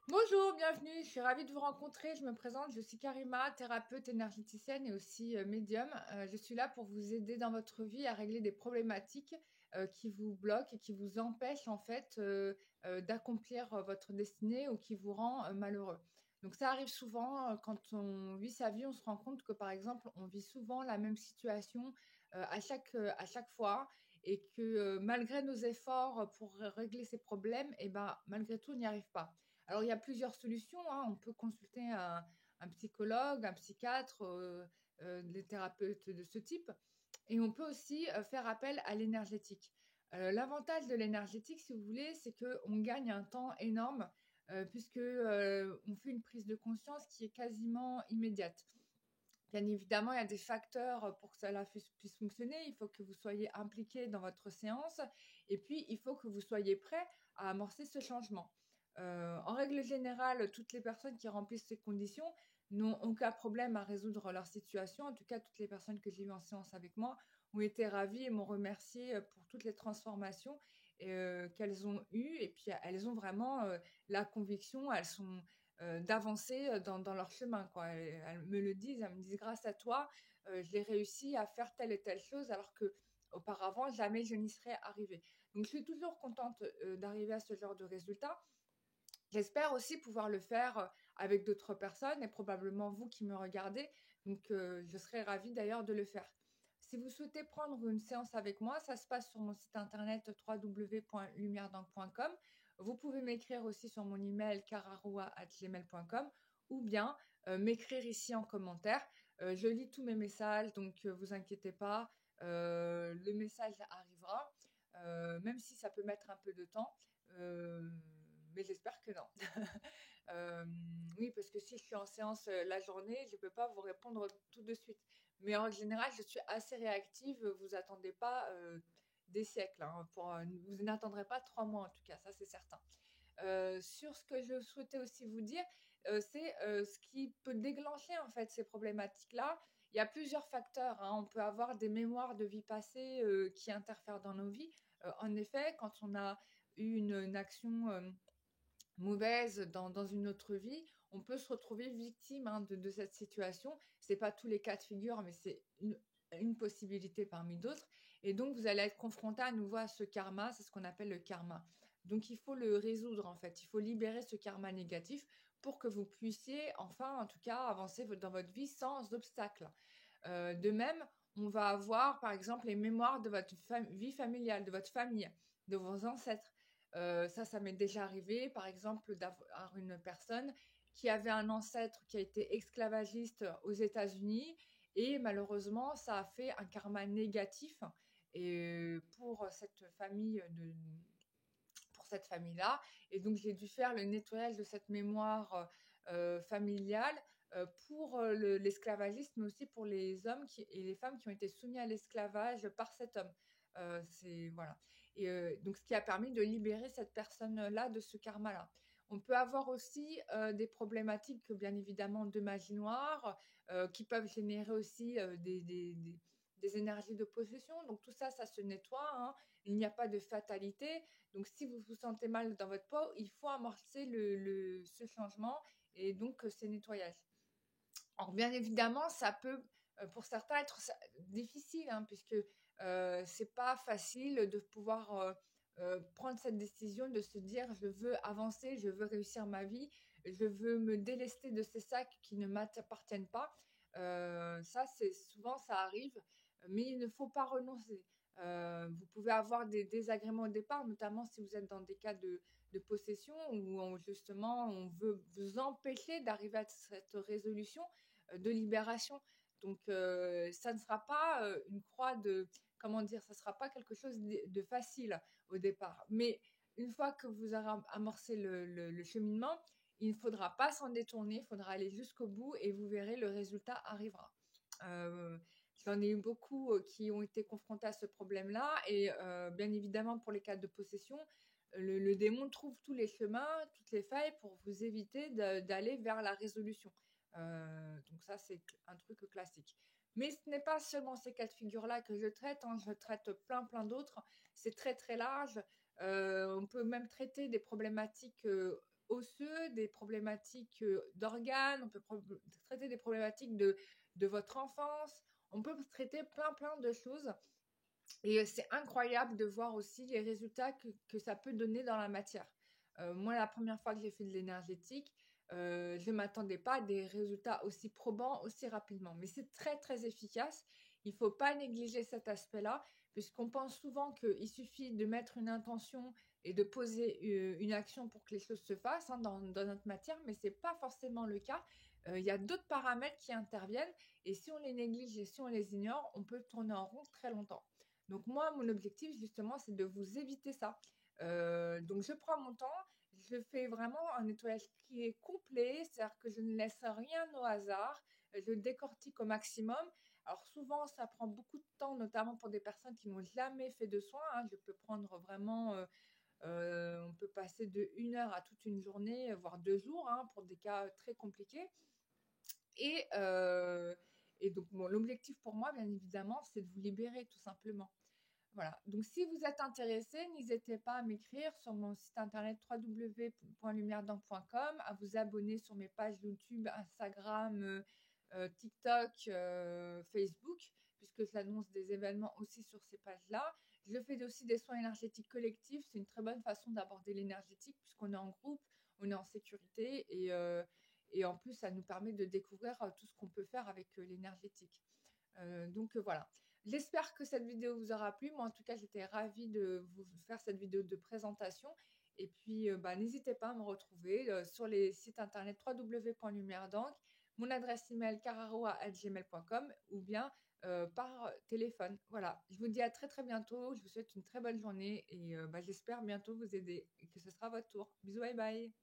Bonjour, bienvenue, je suis ravie de vous rencontrer. Je me présente, je suis Karima, thérapeute énergéticienne et aussi médium. Je suis là pour vous aider dans votre vie à régler des problématiques qui vous bloquent et qui vous empêchent en fait d'accomplir votre destinée ou qui vous rend malheureux. Donc ça arrive souvent quand on vit sa vie, on se rend compte que par exemple, on vit souvent la même situation à chaque fois et que malgré nos efforts pour régler ces problèmes, et ben, malgré tout, on n'y arrive pas. Alors, il y a plusieurs solutions, hein. On peut consulter un psychologue, un psychiatre, des thérapeutes de ce type. Et on peut aussi faire appel à l'énergétique. L'avantage de l'énergétique, si vous voulez, c'est qu'on gagne un temps énorme puisque on fait une prise de conscience qui est quasiment immédiate. Bien évidemment, il y a des facteurs pour que cela puisse fonctionner. Il faut que vous soyez impliqué dans votre séance et puis il faut que vous soyez prêt à amorcer ce changement. En règle générale, toutes les personnes qui remplissent ces conditions n'ont aucun problème à résoudre leur situation. En tout cas, toutes les personnes que j'ai eues en séance avec moi ont été ravies et m'ont remercié pour toutes les transformations qu'elles ont eues. Et puis, elles ont vraiment la conviction, elles sont d'avancer dans leur chemin, quoi. Elles me le disent, elles me disent grâce à toi, j'ai réussi à faire telle et telle chose alors que auparavant jamais je n'y serais arrivée. Donc je suis toujours contente d'arriver à ce genre de résultat. J'espère aussi pouvoir le faire avec d'autres personnes et probablement vous qui me regardez. Donc je serais ravie d'ailleurs de le faire. Si vous souhaitez prendre une séance avec moi, ça se passe sur mon site internet www.lumieredank.com. Vous pouvez m'écrire aussi sur mon email cararoua@gmail.com ou bien m'écrire ici en commentaire. Je lis tous mes messages, donc vous inquiétez pas, le message arrivera, même si ça peut mettre un peu de temps. Euh, mais j'espère que non. Euh, oui, parce que si je suis en séance la journée, je ne peux pas vous répondre tout de suite. Mais en général, je suis assez réactive. Vous attendez pas des siècles. Hein, vous n'attendrez pas 3 mois en tout cas, ça c'est certain. Sur ce que je souhaitais aussi vous dire, c'est ce qui peut déclencher en fait ces problématiques-là. Il y a plusieurs facteurs. Hein. On peut avoir des mémoires de vie passée qui interfèrent dans nos vies. En effet, quand on a eu une action mauvaise dans une autre vie, on peut se retrouver victime de cette situation. Ce n'est pas tous les cas de figure, mais c'est une possibilité parmi d'autres. Et donc, vous allez être confronté à nouveau à ce karma, c'est ce qu'on appelle le karma. Donc, il faut le résoudre en fait. Il faut libérer ce karma négatif pour que vous puissiez enfin, en tout cas, avancer dans votre vie sans obstacle. De même, on va avoir par exemple les mémoires de votre vie familiale, de votre famille, de vos ancêtres. Ça m'est déjà arrivé, par exemple, d'avoir une personne qui avait un ancêtre qui a été esclavagiste aux États-Unis et malheureusement, ça a fait un karma négatif et pour cette famille-là. Et donc, j'ai dû faire le nettoyage de cette mémoire familiale pour l'esclavagisme, mais aussi pour les hommes et les femmes qui ont été soumis à l'esclavage par cet homme. Voilà. Et donc, ce qui a permis de libérer cette personne-là de ce karma-là. On peut avoir aussi des problématiques, bien évidemment, de magie noire, qui peuvent générer aussi des énergies de possession. Donc tout ça, ça se nettoie. Hein. Il n'y a pas de fatalité. Donc si vous vous sentez mal dans votre peau, il faut amorcer ce changement et donc ces nettoyages. Alors bien évidemment, ça peut pour certains être difficile, hein, puisque c'est pas facile de pouvoir prendre cette décision de se dire je veux avancer, je veux réussir ma vie, je veux me délester de ces sacs qui ne m'appartiennent pas. Ça, c'est souvent ça arrive, mais il ne faut pas renoncer. Vous pouvez avoir des désagréments au départ, notamment si vous êtes dans des cas de possession où justement on veut vous empêcher d'arriver à cette résolution de libération. Donc, ça ne sera pas une croix de, comment dire, ça ne sera pas quelque chose de facile au départ. Mais une fois que vous aurez amorcé le cheminement, il ne faudra pas s'en détourner, il faudra aller jusqu'au bout et vous verrez, le résultat arrivera. Euh, J'en ai eu beaucoup qui ont été confrontés à ce problème-là et bien évidemment pour les cas de possession, le démon trouve tous les chemins, toutes les failles pour vous éviter d'aller vers la résolution. Donc ça, c'est un truc classique. Mais ce n'est pas seulement ces cas de figure-là que je traite, hein, je traite plein d'autres. C'est très très large. On peut même traiter des problématiques osseux, des problématiques d'organes, on peut traiter des problématiques de votre enfance, on peut traiter plein de choses. Et c'est incroyable de voir aussi les résultats que ça peut donner dans la matière. Moi, la première fois que j'ai fait de l'énergétique, je ne m'attendais pas à des résultats aussi probants aussi rapidement. Mais c'est très efficace. Il ne faut pas négliger cet aspect-là, puisqu'on pense souvent qu'il suffit de mettre une intention et de poser une action pour que les choses se fassent dans notre matière, mais ce n'est pas forcément le cas. Il y a d'autres paramètres qui interviennent, et si on les néglige et si on les ignore, on peut tourner en rond très longtemps. Donc moi, mon objectif, justement, c'est de vous éviter ça. Donc je prends mon temps, je fais vraiment un nettoyage qui est complet, c'est-à-dire que je ne laisse rien au hasard, je décortique au maximum. Alors souvent, ça prend beaucoup de temps, notamment pour des personnes qui n'ont jamais fait de soins, hein. Je peux prendre vraiment, on peut passer de 1 heure à toute une journée, voire 2 jours, hein, pour des cas très compliqués. Et, et donc, bon, l'objectif pour moi, bien évidemment, c'est de vous libérer tout simplement. Voilà. Donc, si vous êtes intéressé, n'hésitez pas à m'écrire sur mon site internet www.lumièredent.com, à vous abonner sur mes pages YouTube, Instagram, TikTok, Facebook, puisque j'annonce des événements aussi sur ces pages-là. Je fais aussi des soins énergétiques collectifs. C'est une très bonne façon d'aborder l'énergétique puisqu'on est en groupe, on est en sécurité et en plus, ça nous permet de découvrir tout ce qu'on peut faire avec l'énergétique. Donc voilà. J'espère que cette vidéo vous aura plu. Moi, en tout cas, j'étais ravie de vous faire cette vidéo de présentation. Et puis, n'hésitez pas à me retrouver sur les sites internet www.lumièredent, mon adresse email cararo@gmail.com ou bien par téléphone. Voilà. Je vous dis à très bientôt. Je vous souhaite une très bonne journée et j'espère bientôt vous aider et que ce sera votre tour. Bisous, bye bye.